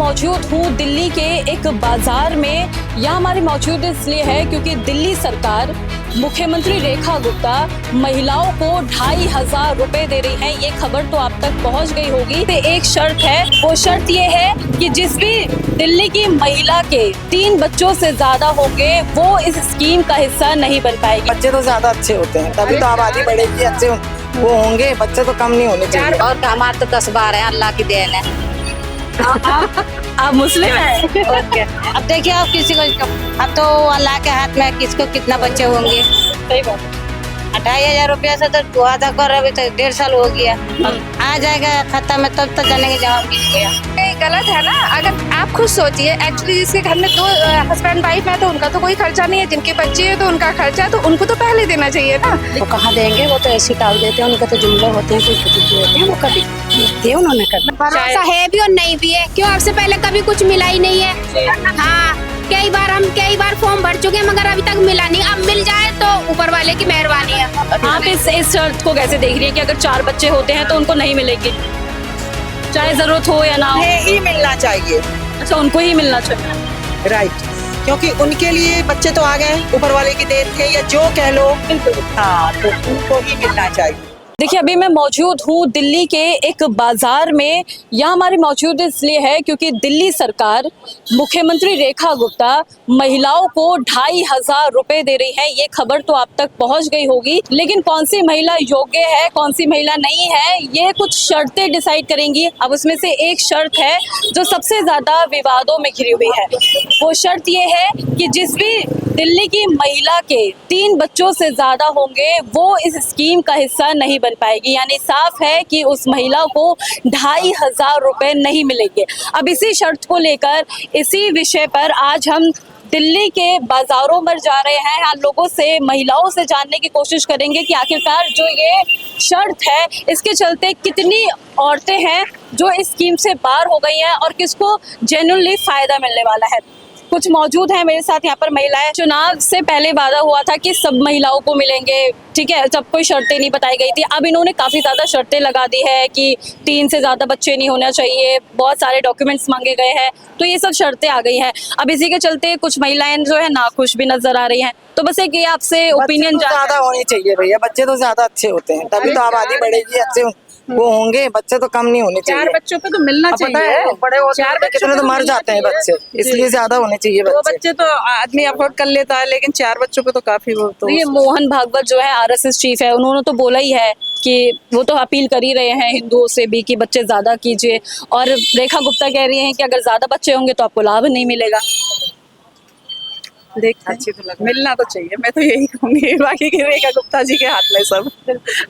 मौजूद हूँ दिल्ली के एक बाजार में। यहाँ हमारी मौजूद इसलिए है क्योंकि दिल्ली सरकार मुख्यमंत्री रेखा गुप्ता महिलाओं को 2500 रुपए दे रही है। ये खबर तो आप तक पहुंच गई होगी। तो एक शर्त है, वो शर्त ये है कि जिस भी दिल्ली की महिला के 3 बच्चों से ज्यादा होंगे वो इस स्कीम का हिस्सा नहीं बन पाएगी। बच्चे तो ज्यादा अच्छे होते हैं, तभी तो आबादी बढ़ेगी, अच्छे वो होंगे, बच्चे तो कम नहीं होने चाहिए। और हमारे तो 10 12 है, अल्लाह की देन है। आप मुस्लिम हैं? अब देखिए आप किसी को, अब तो अल्लाह के हाथ में किसको कितना बच्चे होंगे। सही बात है। 25,000 रुपया से तो दुआ तक कर, अभी तो 1.5 साल हो गया। आ जाएगा खाता में तब तक जानेंगे जब मिल गया। ये गलत है ना। अगर आप खुद सोचिए, एक्चुअली जिसके घर में 2 हस्बैंड वाइफ है तो उनका तो कोई खर्चा नहीं है, जिनके बच्चे हैं तो उनका खर्चा तो उनको तो पहले देना चाहिए ना। वो कहाँ देंगे, वो तो ऐसे टाल देते हैं, उनके तो जुमले होते हैं, कोई होते हैं, वो कभी दिए उन्होंने कर। भरोसा है भी और नहीं भी है, क्यों आपसे पहले कभी कुछ मिला ही नहीं है। हाँ, कई बार फॉर्म भर चुके हैं मगर अभी तक मिला नहीं। अब मिल जाए तो ऊपर वाले की मेहरबानी है। आप इस शर्त को कैसे देख रही है कि अगर 4 बच्चे होते हैं तो उनको नहीं मिलेगी, चाहे जरूरत हो या ना हो? ही मिलना चाहिए। अच्छा, उनको ही मिलना चाहिए। राइट, क्योंकि उनके लिए बच्चे तो आ गए, ऊपर वाले की देन थे या जो कह लो। हाँ, तो उनको ही मिलना चाहिए। देखिए, अभी मैं मौजूद हूँ दिल्ली के एक बाजार में। यहाँ हमारी मौजूद इसलिए है क्योंकि दिल्ली सरकार मुख्यमंत्री रेखा गुप्ता महिलाओं को 2500 रुपए दे रही है। ये खबर तो आप तक पहुँच गई होगी, लेकिन कौन सी महिला योग्य है, कौन सी महिला नहीं है, ये कुछ शर्तें डिसाइड करेंगी। अब उसमें से एक शर्त है जो सबसे ज्यादा विवादों में घिरी हुई है। वो शर्त ये है कि जिस भी दिल्ली की महिला के 3 बच्चों से ज्यादा होंगे वो इस स्कीम का हिस्सा नहीं बन पाएगी। यानी साफ है कि उस महिला को 2500 रुपए नहीं मिलेंगे। अब इसी शर्त को लेकर, इसी विषय पर आज हम दिल्ली के बाजारों में जा रहे हैं। यहाँ लोगों से, महिलाओं से जानने की कोशिश करेंगे कि आखिरकार जो ये शर्त है इसके चलते कितनी औरतें हैं जो इस स्कीम से बाहर हो गई हैं और किसको जेन्युइनली फायदा मिलने वाला है। कुछ मौजूद है मेरे साथ यहाँ पर महिलाएं। चुनाव से पहले वादा हुआ था कि सब महिलाओं को मिलेंगे, ठीक है, जब कोई शर्तें नहीं बताई गई थी। अब इन्होंने काफी ज्यादा शर्तें लगा दी है कि 3 से ज्यादा बच्चे नहीं होना चाहिए, बहुत सारे डॉक्यूमेंट्स मांगे गए हैं, तो ये सब शर्तें आ गई हैं। अब इसी के चलते कुछ महिलाएं जो है नाखुश भी नजर आ रही हैं। तो बस एक ये आपसे ओपिनियन ज्यादा होनी चाहिए भैया, बच्चे तो ज्यादा अच्छे होते हैं, तभी तो आबादी बढ़ेगी, अच्छे वो होंगे, बच्चे तो कम नहीं होने चाहिए। 4 बच्चों पे तो मिलना चाहिए। बड़े होते हैं कितने तो मर जाते हैं बच्चे, इसलिए ज्यादा होने चाहिए। 2 बच्चे तो आदमी अफोर्ड कर लेता है, लेकिन 4 बच्चों पे तो काफी वो तो। ये मोहन भागवत जो है RSS चीफ है, उन्होंने तो बोला ही है कि वो तो अपील कर ही रहे हैं हिंदुओं से भी कि बच्चे ज्यादा कीजिए। और रेखा गुप्ता कह रही हैं कि अगर ज्यादा बच्चे होंगे तो आपको लाभ नहीं मिलेगा। अच्छी तो मिलना तो चाहिए, मैं तो यही कहूंगी। बाकी की रेखा गुप्ता जी के हाथ में सब।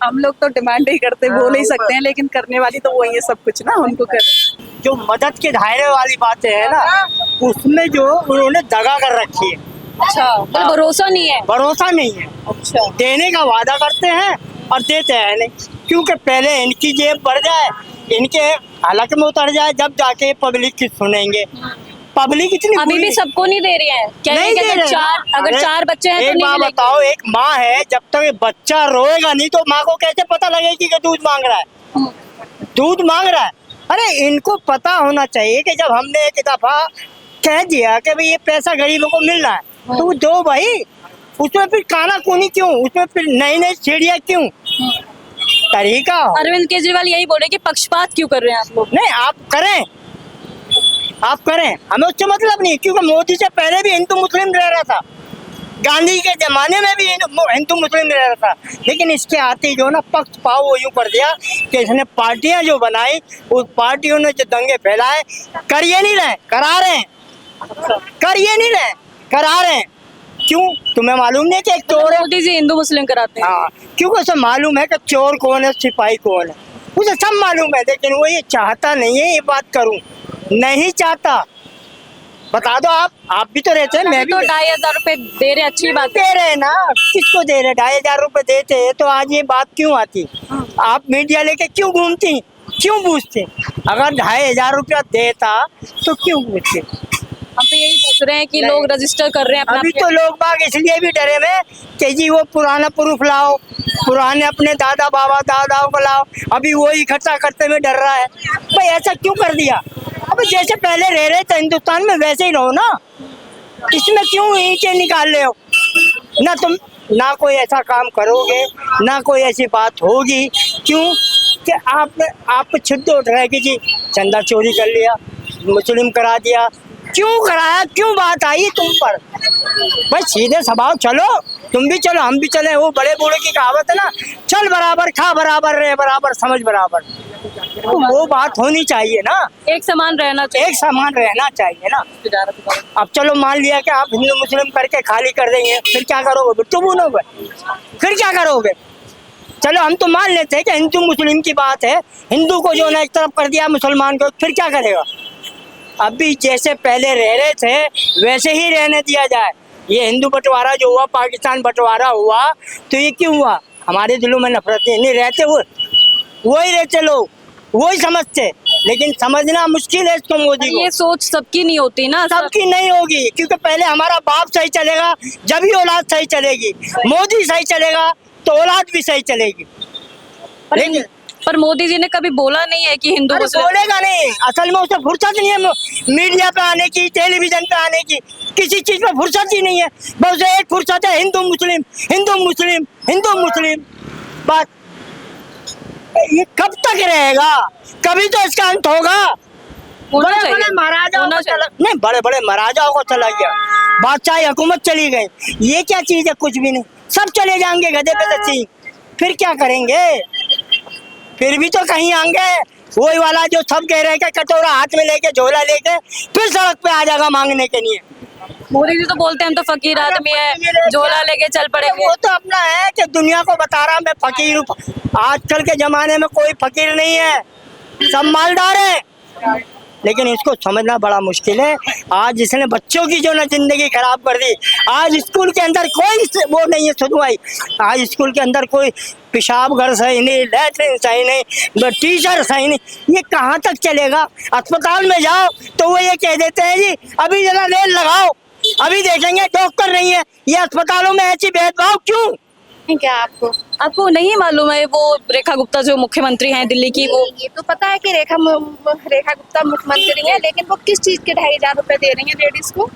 हम लोग तो डिमांड ही करते, बोल ही सकते हैं, लेकिन करने वाली तो वही है सब कुछ ना, उनको कर। जो मदद के दायरे वाली बातें है ना, उसमें जो उन्होंने दगा कर रखी है। अच्छा, तो भरोसा नहीं है? भरोसा नहीं है। अच्छा, देने का वादा करते हैं और देते हैं नहीं, क्योंकि पहले इनकी जेब बढ़ जाए, इनके हलक में उतर जाए, जब जाके पब्लिक की सुनेंगे। पब्लिक इतनी अभी भी सबको नहीं दे रही है? नहीं दे रहे। अगर 4 बच्चे हैं तो एक नहीं बात मिलेंगे। बताओ, एक माँ है, जब तक बच्चा रोएगा नहीं तो माँ को कैसे पता लगेगी कि दूध मांग रहा है, दूध मांग रहा है। अरे इनको पता होना चाहिए कि जब हमने एक दफा कह दिया कि भाई ये पैसा गरीबों को मिल रहा है तो दो भाई, उसमें फिर काना कूनी क्यों, उसमें फिर नई नई सीढ़ियाँ क्यों, तरीका। अरविंद केजरीवाल यही बोले कि पक्षपात क्यों कर रहे हैं आप लोग? नहीं, आप करें, हमें उससे मतलब नहीं, क्योंकि मोदी से पहले भी हिंदू मुस्लिम रह रहा था, गांधी के जमाने में भी हिंदू मुस्लिम रह रहा था, लेकिन इसके आते ही जो ना पक्ष पाव वो यूं कर दिया कि इसने पार्टियां जो बनाई, उस पार्टियों ने जो दंगे फैलाए, कर ये नहीं रहे, करा रहे हैं, कर ये नहीं रहे, करा रहे हैं। क्यों? तुम्हें मालूम नहीं कि एक चोर है? मोदी जी हिंदू मुस्लिम कराते हैं। हाँ, क्योंकि उसे मालूम है कि चोर कौन है, सिपाही कौन है, उसे सब मालूम है, लेकिन वो ये चाहता नहीं है ये बात करूं, नहीं चाहता। बता दो, आप भी तो रहते हैं, मैं भी तो 2500 रुपए दे रहे, अच्छी बात दे रहे ना, किसको दे रहे? 2500 रुपए देते तो आज ये बात क्यों आती? आप मीडिया लेके क्यों घूमती, क्यों पूछते? अगर 2500 रुपया देता तो क्यों पूछते? हम तो यही पूछ रहे हैं कि लोग रजिस्टर कर रहे हैं अपना। अभी तो लोग बाग इसलिए भी डरे में कि जी वो पुराना प्रूफ लाओ, पुराने अपने दादा बाबा दादाओं को लाओ, अभी वो इकट्ठा करते में डर रहा है। भाई ऐसा क्यों कर दिया? अब जैसे पहले रह रहे थे हिंदुस्तान में वैसे ही रहो ना, इसमें क्यों ईंटें निकाल रहे हो? ना तुम ना कोई ऐसा काम करोगे, ना कोई ऐसी बात होगी। क्यों कि आप छिद्द उठ रहे कि जी चंदा चोरी कर लिया, मुस्लिम करा दिया। क्यों कराया, क्यों बात आई तुम पर? भाई सीधे स्वभाव चलो, तुम भी चलो हम भी चले। वो बड़े बूढ़े की कहावत है ना, चल बराबर खा बराबर रह बराबर समझ बराबर। तो वो बात होनी चाहिए ना, एक समान रहना चाहिए। एक समान रहना चाहिए ना। अब चलो मान लिया कि आप हिंदू मुस्लिम करके खाली कर देंगे, फिर क्या करोगे? बिट्टू बुनोगे? फिर क्या करोगे? चलो हम तो मान लेते हैं कि हिंदू मुस्लिम की बात है, हिंदू को जो ना एक तरफ कर दिया, मुसलमान को, फिर क्या करेगा? अभी जैसे पहले रह रहे थे वैसे ही रहने दिया जाए। ये हिंदू बंटवारा जो हुआ, पाकिस्तान बंटवारा हुआ, तो ये क्यों हुआ? हमारे दिलों में नफरत नहीं रहते, वही रहते लोग, वही समझते, लेकिन समझना मुश्किल है इसको मोदी को। ये सोच सबकी नहीं होती ना, सबकी नहीं होगी, क्योंकि पहले हमारा बाप सही चलेगा जब ही औलाद सही चलेगी। मोदी सही चलेगा तो औलाद भी सही चलेगी। लेकिन पर मोदी जी ने कभी बोला नहीं है कि हिंदू अरे मुस्लिम। बोलेगा नहीं, असल में उसे फुर्सत नहीं है मीडिया पे आने की, टेलीविजन पे आने की, किसी चीज पे फुर्सत ही नहीं है। बस एक फुर्सत है हिंदू मुस्लिम हिंदू मुस्लिम हिंदू मुस्लिम। बात ये कब तक रहेगा? कभी तो इसका अंत होगा। होना बड़े चाहिए। बड़े महाराजाओं होना को चला नहीं, बड़े बड़े महाराजाओं को चला गया, बादशाही हुकूमत चली गई। ये क्या चीज है? कुछ भी नहीं, सब चले जाएंगे गधे पे सच्ची। फिर क्या करेंगे? फिर भी तो कहीं आएंगे। वही वाला जो सब कह रहे हैं कि कटोरा हाथ में लेके झोला लेके फिर सड़क पे आ जाएगा मांगने के लिए। मोदी जी तो बोलते हैं हम तो फकीर आदमी है, झोला लेके चल पड़ेंगे। वो तो अपना है कि दुनिया को बता रहा मैं फकीर हूँ। आजकल के जमाने में कोई फकीर नहीं है, सब मालदार है। लेकिन इसको समझना बड़ा मुश्किल है। आज इसने बच्चों की जो ना जिंदगी खराब कर दी। आज स्कूल के अंदर कोई वो नहीं है सुनवाई। आज स्कूल के अंदर कोई पेशाब घर सही नहीं, लैट्रिन सही नहीं, टीचर सही नहीं। ये कहाँ तक चलेगा? अस्पताल में जाओ तो वो ये कह देते हैं जी अभी जरा रेल लगाओ, अभी देखेंगे, डॉक्टर नहीं है। ये अस्पतालों में ऐसी भेदभाव क्यों? क्या आपको नहीं मालूम है वो रेखा गुप्ता जो मुख्यमंत्री हैं दिल्ली की, वो ये तो पता है कि रेखा गुप्ता मुख्यमंत्री है, लेकिन वो किस चीज के 2500 रुपए दे रही है लेडीज को?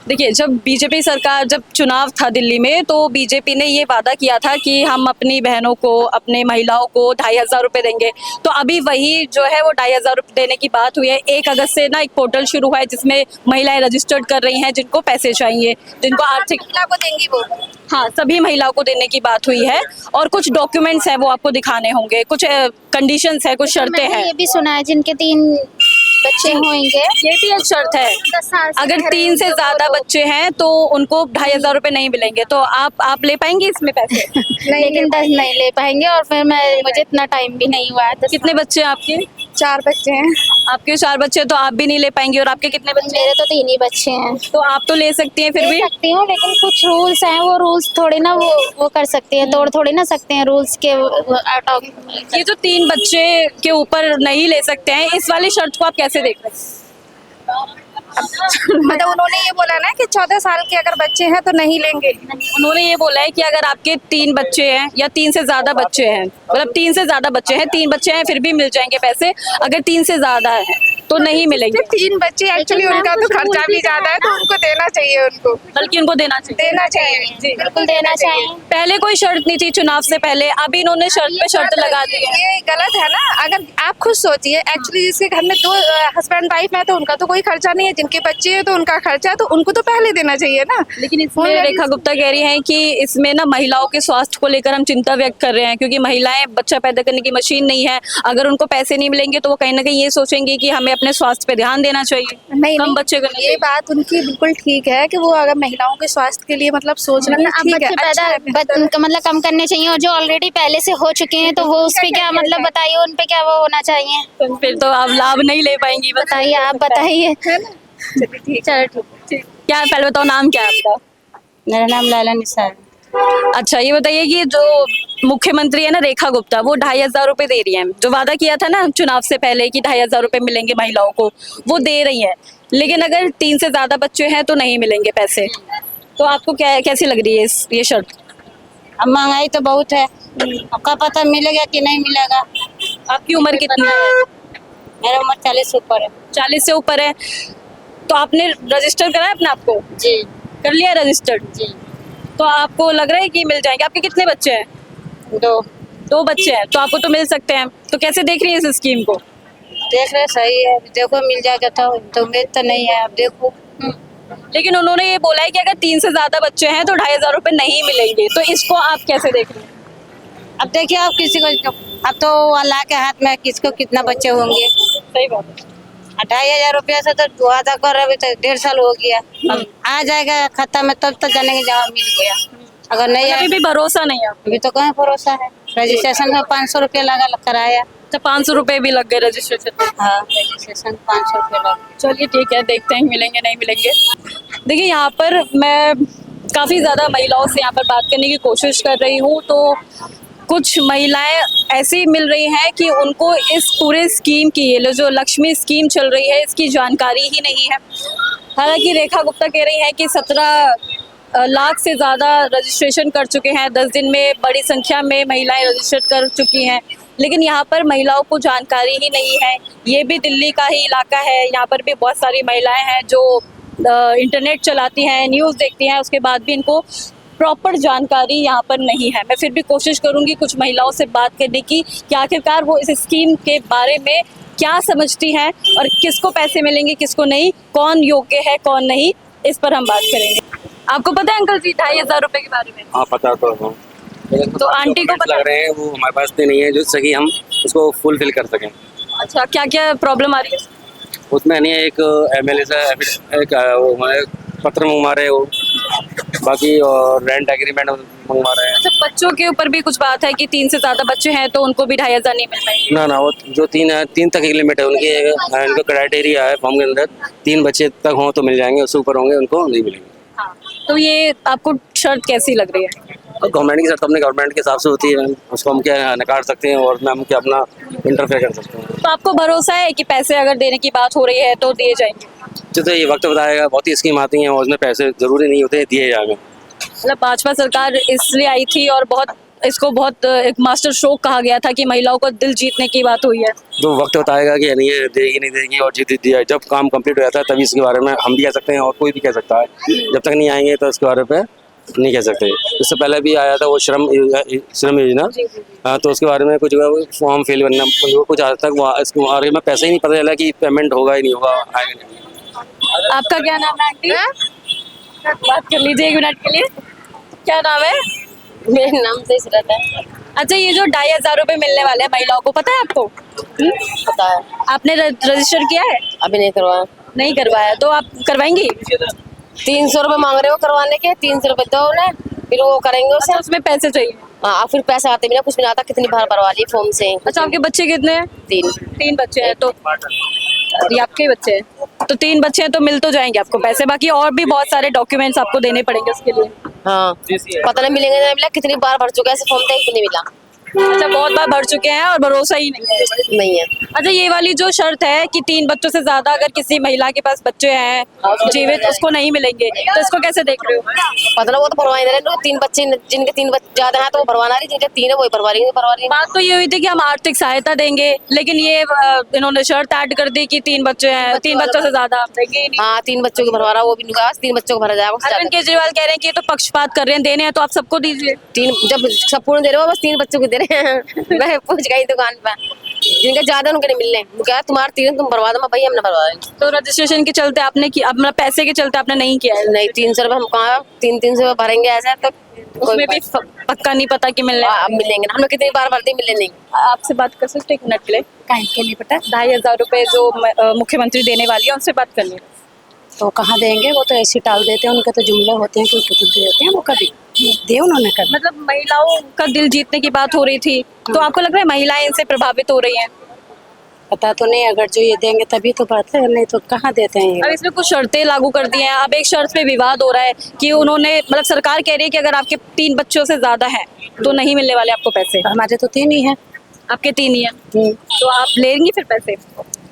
देखिए, जब बीजेपी सरकार, जब चुनाव था दिल्ली में, तो बीजेपी ने ये वादा किया था कि हम अपनी बहनों को, अपने महिलाओं को 2500 रुपए देंगे। तो अभी वही जो है वो 2500 रुपए देने की बात हुई है। 1 अगस्त से ना एक पोर्टल शुरू हुआ है जिसमें महिलाएं रजिस्टर्ड कर रही हैं जिनको पैसे चाहिए, जिनको आर्थिक, महिला को देंगी वो? हाँ, सभी महिलाओं को देने की बात हुई है। और कुछ डॉक्यूमेंट्स हैं वो आपको दिखाने होंगे, कुछ कंडीशंस है, कुछ शर्तें हैं। ये भी सुना है जिनके 3 बच्चे होंगे, ये भी एक शर्त है, 10 साल से अगर घर 3 से ज्यादा बच्चे हैं तो उनको 2500 रुपए नहीं मिलेंगे। तो आप ले पाएंगे इसमें पैसे? लेकिन 10 नहीं ले पाएंगे, और फिर मुझे इतना टाइम भी नहीं हुआ है। कितने बच्चे हैं आपके? 4 बच्चे हैं। आपके 4 बच्चे, तो आप भी नहीं ले पाएंगे। और आपके कितने बच्चे? मेरे तो 3 ही बच्चे हैं। तो आप तो ले सकती हैं फिर ले भी। सकती हूँ, लेकिन कुछ रूल्स हैं, वो रूल्स थोड़ी ना वो कर सकती है, तोड़ थोड़ी ना सकते हैं रूल्स के आउट ऑफ। ये जो 3 बच्चे के ऊपर नहीं ले सकते हैं, इस वाली शर्त को आप कैसे देख रहे हैं? मतलब उन्होंने ये बोला ना कि 14 साल के अगर बच्चे हैं तो नहीं लेंगे। उन्होंने ये बोला है कि अगर आपके 3 बच्चे हैं या 3 से ज्यादा बच्चे हैं, मतलब 3 से ज्यादा बच्चे हैं, 3 बच्चे हैं फिर भी मिल जाएंगे पैसे, अगर 3 से ज्यादा है तो नहीं मिलेंगे। 3 बच्चे एक्चुअली उनका तो खर्चा भी ज्यादा है, तो उनको देना चाहिए, उनको बल्कि उनको देना चाहिए। देना चाहिए जी, बिल्कुल देना चाहिए। पहले कोई शर्त नहीं थी चुनाव से पहले, अभी इन्होंने शर्त पे शर्त लगा दी है। ये गलत है ना। अगर आप खुद सोचिए, एक्चुअली जिसके घर में 2 हस्बैंड वाइफ है तो उनका तो कोई खर्चा नहीं है, जिनके बच्चे हैं तो उनका खर्चा है, तो उनको तो पहले देना चाहिए ना। लेकिन इसमें रेखा गुप्ता कह रही हैं कि इसमें ना महिलाओं के स्वास्थ्य को लेकर हम चिंता व्यक्त कर रहे हैं, क्योंकि महिलाएं बच्चा पैदा करने की मशीन नहीं है। अगर उनको पैसे नहीं मिलेंगे तो वो कहीं ना कहीं ये सोचेंगी कि हमें अपने स्वास्थ्य पे ध्यान देना चाहिए, नहीं कम नहीं, बच्चे करने ये चाहिए। बात उनकी बिल्कुल ठीक है कि वो अगर महिलाओं के स्वास्थ्य के लिए मतलब सोच रहे हैं, अब ठीक है, बच्चे अच्छा है, पैदा मतलब कम करने चाहिए, और जो ऑलरेडी पहले से हो चुके हैं तो वो उस पे क्या मतलब बताइए, उन पे क्या वो होना चाहिए? तो फिर तो आप लाभ नहीं ले पाएंगी। बताइए, आप बताइए। चलो ठीक। क्या है, पहले बताओ नाम क्या है आपका? मेरा नाम लैला निसार। अच्छा, ये बताइए कि जो मुख्यमंत्री है ना रेखा गुप्ता, वो 2500 रुपए दे रही हैं। जो वादा किया था ना चुनाव से पहले कि 2500 रुपए मिलेंगे महिलाओं को, वो दे रही हैं। लेकिन अगर 3 से ज्यादा बच्चे हैं तो नहीं मिलेंगे पैसे। तो आपको कैसी लग रही है ये शर्त? अब महंगाई तो बहुत है, अब का पता मिलेगा कि नहीं मिलेगा। आपकी उम्र कितनी है? मेरा उम्र 40 से ऊपर है। 40 से ऊपर है, तो आपने रजिस्टर करा है अपने आप को? जी कर लिया रजिस्टर्ड? जी। तो आपको लग रहा है कि मिल जाएंगे? आपके कितने बच्चे हैं? 2 2 बच्चे हैं, तो आपको तो मिल सकते हैं। तो कैसे देख रही है इस स्कीम को? देख रहे सही है, देखो मिल जाएगा तो उम्मीद तो नहीं है, अब देखो। लेकिन उन्होंने ये बोला है कि अगर 3 से ज्यादा बच्चे हैं तो 2,500 रुपए नहीं मिलेंगे, तो इसको आप कैसे देख रहे हैं? अब देखिए आप किसी को, अब तो अल्लाह के हाथ में है, किसको कितना बच्चे होंगे। सही बात है। 2,500 रुपया से तो दुआ तक कर अभी तो 1.5 साल हो गया। अब आ जाएगा खाता में तब तो जानेंगे जहाँ मिल गया, अगर नहीं अभी आया भी भरोसा नहीं है आपको? अभी तो कहाँ भरोसा है। रजिस्ट्रेशन में 500 रुपया लगा कराया। तो 500 रुपए भी लग गए रजिस्ट्रेशन में? हाँ रजिस्ट्रेशन 500 रुपया लगा। चलिए ठीक है, देखते हैं मिलेंगे नहीं मिलेंगे। देखिए यहाँ पर मैं काफ़ी ज़्यादा महिलाओं से यहाँ पर बात करने की कोशिश कर रही हूँ, तो कुछ महिलाएं ऐसी मिल रही हैं कि उनको इस पूरे स्कीम की, ये जो लक्ष्मी स्कीम चल रही है, इसकी जानकारी ही नहीं है। हालांकि रेखा गुप्ता कह रही है कि 17 लाख से ज़्यादा रजिस्ट्रेशन कर चुके हैं, 10 दिन में बड़ी संख्या में महिलाएं रजिस्टर कर चुकी हैं, लेकिन यहाँ पर महिलाओं को जानकारी ही नहीं है। ये भी दिल्ली का ही इलाका है, यहाँ पर भी बहुत सारी महिलाएं हैं जो इंटरनेट चलाती हैं, न्यूज़ देखती हैं, उसके बाद भी इनको प्रॉपर जानकारी यहाँ पर नहीं है। मैं फिर भी कोशिश करूँगी कुछ महिलाओं से बात करने की कि आखिरकार वो इस स्कीम के बारे में क्या समझती हैं और किसको पैसे मिलेंगे किसको नहीं, कौन योग्य है कौन नहीं, इस पर हम बात करेंगे। आपको पता है अंकल जी 2,500 रुपए के बारे में? हाँ पता तो है। तो आंटी को पता लग रहे हैं, वो हमारे पास इतने नहीं है जिससे कि हम उसको फुलफिल कर सकें। अच्छा, क्या क्या प्रॉब्लम आ रही है? उसमें नहीं है, एक एमएलए से एक वो हमारे पत्र मंगवा रहे हो, बाकी और रेंट एग्रीमेंट मंगवा रहे हैं। अच्छा, बच्चों के ऊपर भी कुछ बात है कि 3 से ज़्यादा बच्चे हैं तो उनको भी 2,500 नहीं मिल पाएंगे? ना वो जो 3 तक की लिमिट है उनकी, उनका क्राइटेरिया है फॉर्म के अंदर, 3 बच्चे तक हों तो मिल जाएंगे, उससे ऊपर होंगे उनको नहीं मिलेंगे। हाँ, तो ये आपको शर्त कैसी लग रही है? गवर्नमेंट की शर्त अपने गवर्नमेंट के हिसाब से होती है, उसको हम क्या नकार सकते हैं और हम क्या अपना इंटरफेयर कर सकते हैं। तो आपको भरोसा है कि पैसे अगर देने की बात हो रही है तो दिए जाएंगे? तो ये वक्त बताएगा, बहुत ही स्कीम आती हैं और उसमें पैसे जरूरी नहीं होते, दिए जाएंगे। मतलब भाजपा सरकार इसलिए आई थी और बहुत एक मास्टर स्ट्रोक कहा गया था कि महिलाओं को दिल जीतने की बात हुई है। तो वक्त बताएगा कि नहीं ये देगी नहीं देगी, और जीत दिया जब काम कंप्लीट हो जाता है तभी इसके बारे में हम भी कह सकते हैं और कोई भी कह सकता है। जब तक नहीं आएंगे तो इसके बारे में नहीं कह सकते। इससे पहले भी आया था वो श्रम योजना, हाँ, तो उसके बारे में कुछ फॉर्म फिल करना, कुछ आज तक इसके बारे में पैसे ही नहीं पता चला कि पेमेंट होगा ही नहीं होगा, आएगा नहीं। आपका क्या नाम है आंटी? बात कर लीजिए 1 मिनट के लिए। क्या नाम है? मेरा नाम तो इशरत है। अच्छा, ये जो 2,500 रुपए मिलने वाले हैं महिलाओं को, पता है आपको? पता है। आपने रजिस्टर किया है? अभी नहीं करवाया। नहीं करवाया, तो आप करवाएंगी? 300 रुपए मांग रहे हो करवाने के, 300 रुपए दो उन्हें, फिर वो करेंगे उसे। अच्छा, उसमें पैसे चाहिए? हाँ, फिर पैसे आते भी ना, कुछ भी नहीं आता, कितनी बार भरवा ली फॉर्म से। अच्छा, आपके बच्चे कितने हैं? 3 बच्चे हैं, तो ये आपके बच्चे हैं, तो 3 बच्चे हैं तो मिल तो जाएंगे आपको पैसे, बाकी और भी बहुत सारे डॉक्यूमेंट्स आपको देने पड़ेंगे उसके लिए। हाँ, पता नहीं मिलेंगे नहीं मिला, कितनी बार भर चुका है ऐसे फॉर्म, तक नहीं मिला। अच्छा, बहुत बार भर चुके हैं और भरोसा ही नहीं है? नहीं है। अच्छा, ये वाली जो शर्त है कि 3 बच्चों से ज्यादा अगर किसी महिला के पास बच्चे हैं जीवित, उसको नहीं मिलेंगे, तो इसको कैसे देख रहे हो? पता ना, वो तो भरवा ही रहे हैं। 3 बच्चे, जिनके 3 बच्चे ज्यादा हैं तो वो भरवाना रही, जिनके 3 है वही भरवा रही। बात तो ये हुई थी कि हम आर्थिक सहायता देंगे, लेकिन ये इन्होंने शर्त ऐड कर दी कि 3 बच्चे हैं, 3 बच्चों से ज्यादा हम देंगे ही नहीं। हाँ, 3 बच्चों को भरवा रहा, वो भी नहीं कहा 3 बच्चों को भरा जाएगा। अरविंद केजरीवाल कह रहे हैं कि ये तो पक्षपात कर रहे हैं, देने हैं तो आप सबको दीजिए। 3 जब सबको दे रहे हो, बस 3 बच्चों को दे रहे हैं। मैं पूछ गई दुकान पे, जिनके ज्यादा उनके नहीं मिलने, क्या तुम्हारे 3 तुम भरवा दो, मैं भाई हमने भरवा रहे। तो रजिस्ट्रेशन के चलते आपने किया, अपना पैसे के चलते आपने नहीं किया है? नहीं, 300 रुपए हम कहाँ 300 रुपए भरेंगे ऐसा, तो उसमें भी पक्का नहीं पता कि मिलने अब मिलेंगे ना, हम लोग कितनी बार भरते मिले नहीं। आपसे बात कर सकते 1 मिनट के लिए? काहे के नहीं पता, 2,500 रुपए जो मुख्यमंत्री देने वाली है, उनसे बात करनी है। तो कहाँ देंगे, वो तो ऐसे टाल देते हैं, उनके तो जुमले होते हैं, कोई कुछ देते हैं, वो कभी दे उन्होंने कभी। मतलब महिलाओं का दिल जीतने की बात हो रही थी, तो आपको लग रहा है महिलाएं इनसे प्रभावित हो रही हैं? पता तो नहीं, अगर जो ये देंगे तभी तो बढ़ते हैं, नहीं तो कहाँ देते हैं ये। अब इसमें कुछ शर्तें लागू कर दी हैं। अब एक शर्त पे विवाद हो रहा है कि उन्होंने, मतलब सरकार कह रही है कि अगर आपके 3 बच्चों से ज्यादा हैं तो नहीं मिलने वाले आपको पैसे। हमारे तो 3 ही हैं। आपके 3 ही हैं, तो आप लेंगी फिर पैसे?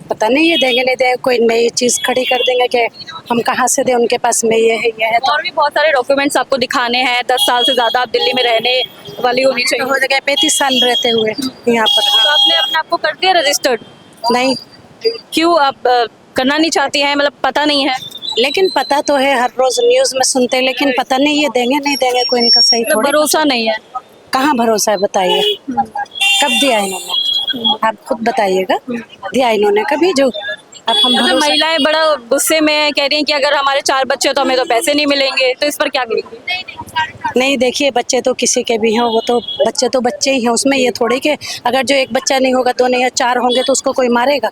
पता नहीं ये देंगे नहीं देंगे, कोई नई चीज खड़ी कर देंगे कि हम कहाँ से दें, उनके पास में ये है तो। और भी बहुत सारे डॉक्यूमेंट्स आपको दिखाने हैं, 10 साल से ज्यादा आप दिल्ली में रहने वाली होनी चाहिए। हो गया 35 साल रहते हुए यहाँ पर। तो आपने अपने आप को कर दिया रजिस्टर्ड? नहीं, क्यों आप करना नहीं चाहती हैं, मतलब पता नहीं है? लेकिन पता तो है, हर रोज न्यूज में सुनते हैं, लेकिन पता नहीं ये देंगे नहीं देंगे, कोई इनका सही मतलब थोड़ी। भरोसा नहीं है। कहाँ भरोसा है बताइए, कब दिया इन्होंने, आप खुद बताइएगा, दिया इन्होंने कभी? जो अब हम मतलब भरोसा, महिलाएं बड़ा गुस्से में हैं, कह रही हैं कि अगर हमारे 4 बच्चे हैं तो हमें तो पैसे नहीं मिलेंगे, तो इस पर क्या कहेंगे? नहीं देखिए, बच्चे तो किसी के भी हों, वो तो बच्चे ही हैं, उसमें ये थोड़ी कि अगर जो एक बच्चा नहीं होगा, 2 नहीं या 4 होंगे तो उसको कोई मारेगा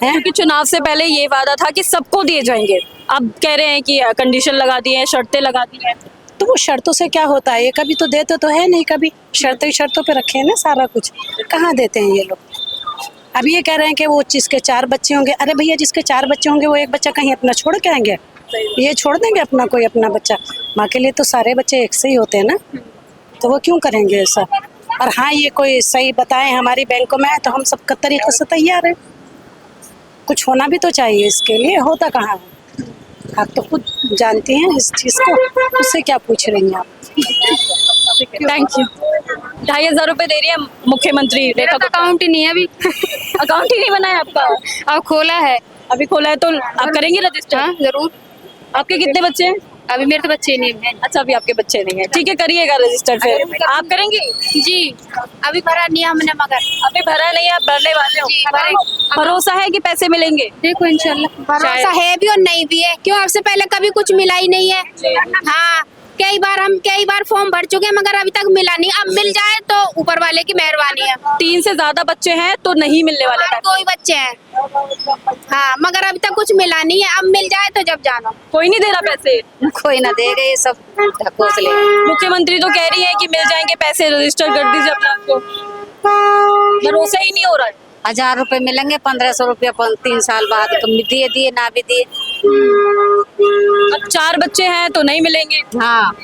है? क्योंकि चुनाव से पहले ये वादा था कि सबको दिए जाएंगे, अब कह रहे हैं कि कंडीशन लगा दी है, शर्तें लगा दी हैं। तो वो शर्तों से क्या होता है, ये कभी तो देते तो है नहीं, कभी शर्तों ही शर्तों पे रखे हैं ना सारा कुछ, कहाँ देते हैं ये लोग? अब ये कह रहे हैं कि वो जिसके 4 बच्चे होंगे, अरे भैया जिसके 4 बच्चे होंगे वो एक बच्चा कहीं अपना छोड़ के आएंगे? ये छोड़ देंगे अपना कोई अपना बच्चा? माँ के लिए तो सारे बच्चे एक से ही होते हैं ना, तो वो क्यों करेंगे ऐसा? और हाँ, ये कोई सही बताएं हमारी बैंकों में है तो हम सब तरीके से तैयार हैं, कुछ होना भी तो चाहिए इसके लिए, होता कहाँ है? आप तो खुद जानती हैं इस चीज़ को, उससे क्या पूछ रही हैं आप? Thank you. 2500 रुपए दे रही है मुख्यमंत्री रेखा गुप्ता। अकाउंट ही नहीं है अभी। अकाउंट ही नहीं बना है आपका? अब खोला है। अभी खोला है तो आप करेंगे रजिस्टर? हाँ जरूर। आपके कितने बच्चे हैं? अभी मेरे तो बच्चे नहीं हैं। अच्छा, अभी आपके बच्चे नहीं है, ठीक है, करिएगा रजिस्टर। फिर आप करेंगे? जी अभी भरा नहीं है हमने, मगर अभी भरा नहीं है, आप भरने वाले हो? जी, भरे। भरोसा है कि पैसे मिलेंगे? देखो इंशाल्लाह भरोसा है भी और नहीं भी है। क्यों आपसे पहले कभी कुछ मिला ही नहीं है। हाँ कई बार फॉर्म भर चुके हैं मगर अभी तक मिला नहीं। अब मिल जाए तो ऊपर वाले की मेहरबानी है। 3 से ज्यादा बच्चे हैं तो नहीं मिलने वाले पैसे। 2 ही बच्चे हैं। हाँ मगर अभी तक कुछ मिला नहीं है। अब मिल जाए तो जब जानो। कोई नहीं दे रहा पैसे? कोई ना देगा, ये सब ढकोसले। मुख्यमंत्री तो कह रही है कि मिल जाएंगे पैसे, रजिस्टर कर दीजिए अपना। आपको भरोसा ही नहीं हो रहा है। 1000 रुपए मिलेंगे, 1500 रुपया 3 साल बाद, तो दिए ना भी दिए। अब 4 बच्चे हैं तो नहीं मिलेंगे। हाँ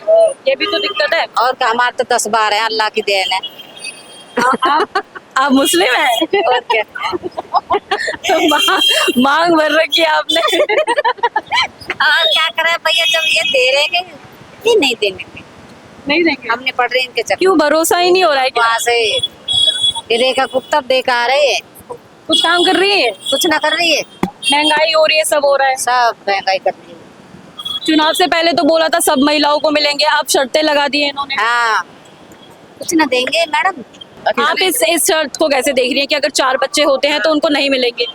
ये भी तो दिक्कत है। और क्या, हमारे तो 10-12 है, अल्लाह की देन है। आप मुस्लिम हैं? और क्या। तो मांग भर रखी है आपने। और क्या करे भैया, जब ये दे रहे हैं ये नहीं देंगे, नहीं देंगे? हमने पढ़ रहे इनके चक्कर। क्यों भरोसा ही नहीं हो रहा है? वहाँ से ये रेखा गुप्ता बेकार है, कुछ काम कर रही है? कुछ ना कर रही है, महंगाई हो रही है, सब हो रहा है। सब महंगाई कर रही है। चुनाव से पहले तो बोला था सब महिलाओं को मिलेंगे, अब शर्तें लगा दी है इन्होंने। हाँ कुछ ना देंगे मैडम। आप इस शर्त को कैसे देख रही है कि अगर 4 बच्चे होते हैं तो उनको नहीं मिलेंगे,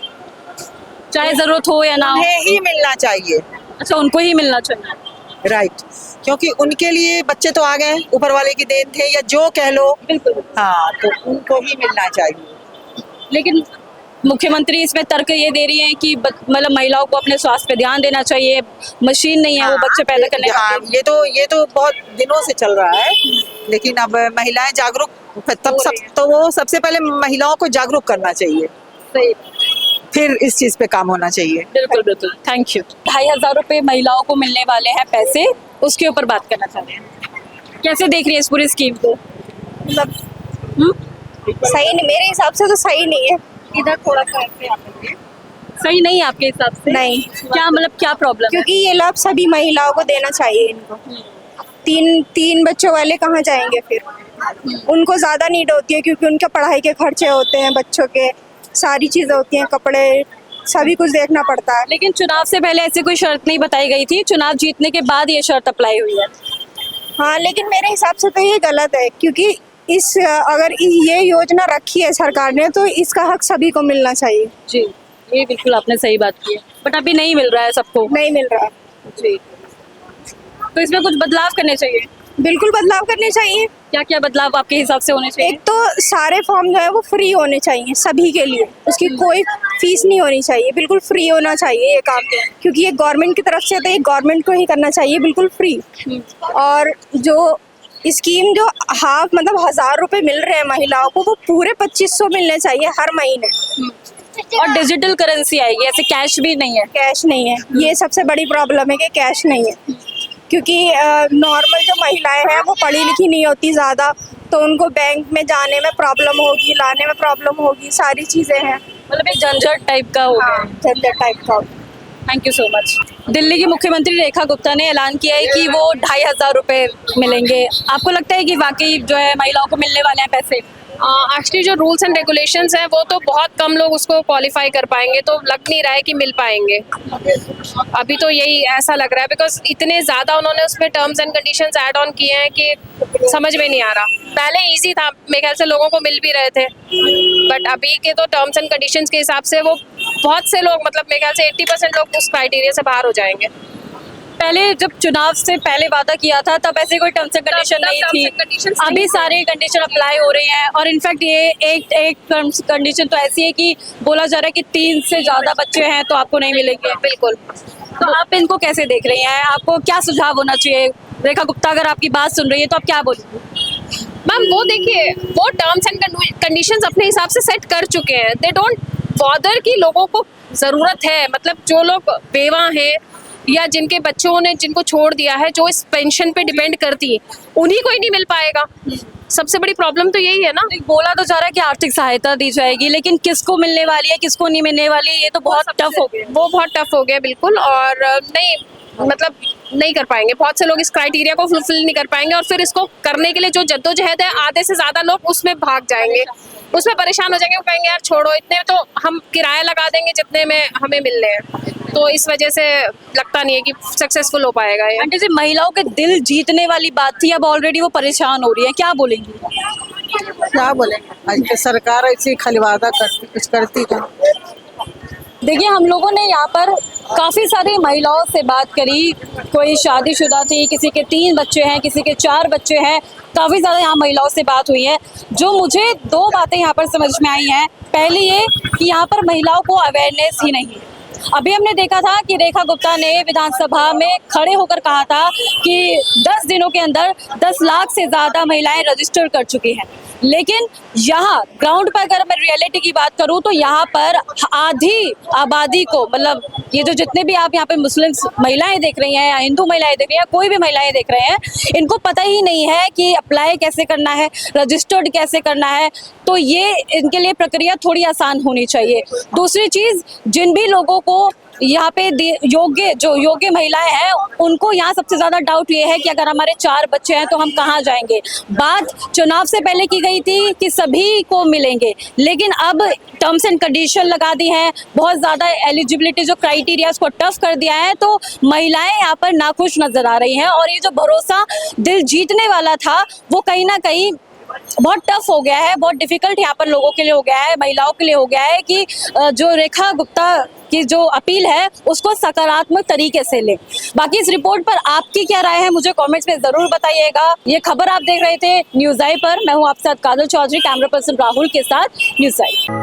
चाहे जरूरत हो या ना हो? उन्हें ही मिलना चाहिए। अच्छा, उनको ही मिलना चाहिए। राइट, क्योंकि उनके लिए बच्चे तो आ गए, ऊपर वाले की देन थे या जो कह लो। बिल्कुल। हाँ, तो उनको ही मिलना चाहिए। लेकिन मुख्यमंत्री इसमें तर्क ये दे रही है कि मतलब महिलाओं को अपने स्वास्थ्य पे ध्यान देना चाहिए, मशीन नहीं है वो बच्चे पैदा करने हाँ, ये तो बहुत दिनों से चल रहा है, लेकिन अब महिलाएं जागरूक, तो वो सबसे पहले महिलाओं को जागरूक करना चाहिए, सही। फिर इस चीज पे काम होना चाहिए। बिल्कुल बिल्कुल, थैंक यू। 2500 रुपए महिलाओं को मिलने वाले हैं पैसे, उसके ऊपर बात करना चाह रहे हैं। कैसे देख रही है इस पूरी स्कीम को? मतलब सही नहीं, मेरे हिसाब से तो सही नहीं है। इधर थोड़ा सा सही नहीं है आपके हिसाब से? नहीं। क्या मतलब क्या प्रॉब्लम है? क्योंकि ये लाभ सभी महिलाओं को देना चाहिए। इनको 3 बच्चों वाले कहाँ जाएंगे फिर? उनको ज्यादा नीड होती है क्योंकि उनके पढ़ाई के खर्चे होते हैं, बच्चों के सारी चीजें होती हैं, कपड़े, सभी कुछ देखना पड़ता है। लेकिन चुनाव से पहले ऐसी कोई शर्त नहीं बताई गई थी, चुनाव जीतने के बाद ये शर्त अप्लाई हुई है। हाँ लेकिन मेरे हिसाब से तो ये गलत है, क्योंकि अगर ये योजना रखी है सरकार ने तो इसका हक सभी को मिलना चाहिए। जी, ये बिल्कुल आपने सही बात की है, बट अभी नहीं मिल रहा है सबको। नहीं मिल रहा है जी, तो इसमें कुछ बदलाव करने चाहिए। बिल्कुल बदलाव करने चाहिए। क्या क्या बदलाव आपके हिसाब से होने चाहिए? एक तो सारे फॉर्म जो है वो फ्री होने चाहिए सभी के लिए, उसकी कोई फीस नहीं होनी चाहिए, बिल्कुल फ्री होना चाहिए ये काम, क्योंकि ये गवर्नमेंट की तरफ से तो ये गवर्नमेंट को ही करना चाहिए, बिल्कुल फ्री। और जो स्कीम जो हाफ मतलब 1000 रुपए मिल रहे हैं महिलाओं को, वो पूरे 2500 मिलने चाहिए हर महीने। और डिजिटल करेंसी आएगी, ऐसे कैश भी नहीं है। कैश नहीं है, ये सबसे बड़ी प्रॉब्लम है कि कैश नहीं है, क्योंकि नॉर्मल जो महिलाएं हैं वो पढ़ी लिखी नहीं होती ज़्यादा, तो उनको बैंक में जाने में प्रॉब्लम होगी, लाने में प्रॉब्लम होगी, सारी चीज़ें हैं। मतलब एक झंझट टाइप का होगा। झंझट टाइप का। Thank you so much. Delhi की मुख्यमंत्री रेखा गुप्ता ने ऐलान किया है कि वो 2500 रुपए मिलेंगे। आपको लगता है कि वाकई जो है महिलाओं को मिलने वाले हैं पैसे? एक्चुअली जो रूल्स एंड रेगुलेशंस हैं वो तो बहुत कम लोग उसको क्वालिफाई कर पाएंगे, तो लग नहीं रहा है कि मिल पाएंगे अभी, तो यही ऐसा लग रहा है बिकॉज इतने ज़्यादा उन्होंने उसमें terms and conditions add on किए हैं कि समझ में नहीं आ रहा। पहले इजी था, मेरे ख्याल से लोगों को मिल भी रहे थे, बट अभी के तो टर्म्स एंड कंडीशंस के हिसाब से वो बहुत से लोग, मतलब मेरे ख्याल से 80% लोग उस क्राइटेरिया से बाहर हो जाएंगे। पहले जब चुनाव से पहले वादा किया था तब ऐसे कोई टर्म्स एंड कंडीशन तब नहीं terms थी, and conditions अभी नहीं सारे कंडीशन अप्लाई हो रही हैं और इनफैक्ट ये एक टर्म्स कंडीशन तो ऐसी है कि बोला जा रहा है कि 3 से ज़्यादा बच्चे हैं तो आपको नहीं मिलेंगे। बिल्कुल। तो आप इनको कैसे देख रही हैं, आपको क्या सुझाव होना चाहिए? रेखा गुप्ता अगर आपकी बात सुन रही है तो आप क्या बोलेंगी? मैम वो देखिए, वो टर्म्स एंड कंडीशंस अपने हिसाब से सेट कर चुके हैं, दे डोंट बॉदर कि लोगों को ज़रूरत है, मतलब जो लोग बेवा हैं या जिनके बच्चों ने जिनको छोड़ दिया है, जो इस पेंशन पे डिपेंड करती है, उन्हीं को ही नहीं मिल पाएगा। सबसे बड़ी प्रॉब्लम तो यही है ना। बोला तो जा रहा है कि आर्थिक सहायता दी जाएगी, लेकिन किसको मिलने वाली है किसको नहीं मिलने वाली है, ये तो बहुत टफ हो गया। वो बहुत टफ हो गया बिल्कुल, और नहीं मतलब नहीं कर पाएंगे, बहुत से लोग इस क्राइटेरिया को फुलफिल नहीं कर पाएंगे, और फिर इसको करने के लिए जो जद्दोजहद है, आधे से ज़्यादा लोग उसमें भाग जाएंगे, उसमें परेशान हो जाएंगे, वो कहेंगे यार छोड़ो, इतने में तो हम किराया लगा देंगे जितने में हमें मिल रहे हैं, तो इस वजह से लगता नहीं है कि सक्सेसफुल हो पाएगा ये। आंटी जी, महिलाओं के दिल जीतने वाली बात थी, अब ऑलरेडी वो परेशान हो रही है, क्या बोलेंगी? क्या बोलेंगे, आज की सरकार ऐसी खाली वादा करती, कुछ करती तो। देखिए, हम लोगों ने यहाँ पर काफ़ी सारी महिलाओं से बात करी, कोई शादीशुदा थी, किसी के 3 बच्चे हैं, किसी के 4 बच्चे हैं, काफ़ी ज़्यादा यहाँ महिलाओं से बात हुई है। जो मुझे 2 बातें यहाँ पर समझ में आई हैं, पहली ये कि यहाँ पर महिलाओं को अवेयरनेस ही नहीं है। अभी हमने देखा था कि रेखा गुप्ता ने विधानसभा में खड़े होकर कहा था कि 10 दिनों के अंदर 10 लाख से ज़्यादा महिलाएं रजिस्टर कर चुकी हैं, लेकिन यहाँ ग्राउंड पर अगर मैं रियलिटी की बात करूँ तो यहाँ पर आधी आबादी को, मतलब ये जो जितने भी आप यहाँ पे मुस्लिम महिलाएं देख रही हैं या हिंदू महिलाएं देख रही हैं, कोई भी महिलाएं देख रहे हैं, इनको पता ही नहीं है कि अप्लाई कैसे करना है, रजिस्टर्ड कैसे करना है। तो ये इनके लिए प्रक्रिया थोड़ी आसान होनी चाहिए। दूसरी चीज़, जिन भी लोगों को यहाँ पे योग्य महिलाएं हैं, उनको यहाँ सबसे ज़्यादा डाउट ये है कि अगर हमारे 4 बच्चे हैं तो हम कहाँ जाएंगे। बात चुनाव से पहले की गई थी कि सभी को मिलेंगे, लेकिन अब टर्म्स एंड कंडीशन लगा दी हैं, बहुत ज़्यादा एलिजिबिलिटी जो क्राइटेरिया उसको टफ कर दिया है, तो महिलाएं यहाँ पर नाखुश नज़र आ रही हैं, और ये जो भरोसा दिल जीतने वाला था वो कहीं ना कहीं बहुत टफ हो गया है, बहुत डिफिकल्ट यहाँ पर लोगों के लिए हो गया है, महिलाओं के लिए हो गया है कि जो रेखा गुप्ता की जो अपील है उसको सकारात्मक तरीके से ले। बाकी इस रिपोर्ट पर आपकी क्या राय है मुझे कमेंट्स में ज़रूर बताइएगा। ये खबर आप देख रहे थे न्यूज़ आई पर, मैं हूँ आपके साथ काजल चौधरी, कैमरा पर्सन राहुल के साथ, न्यूज़ आई।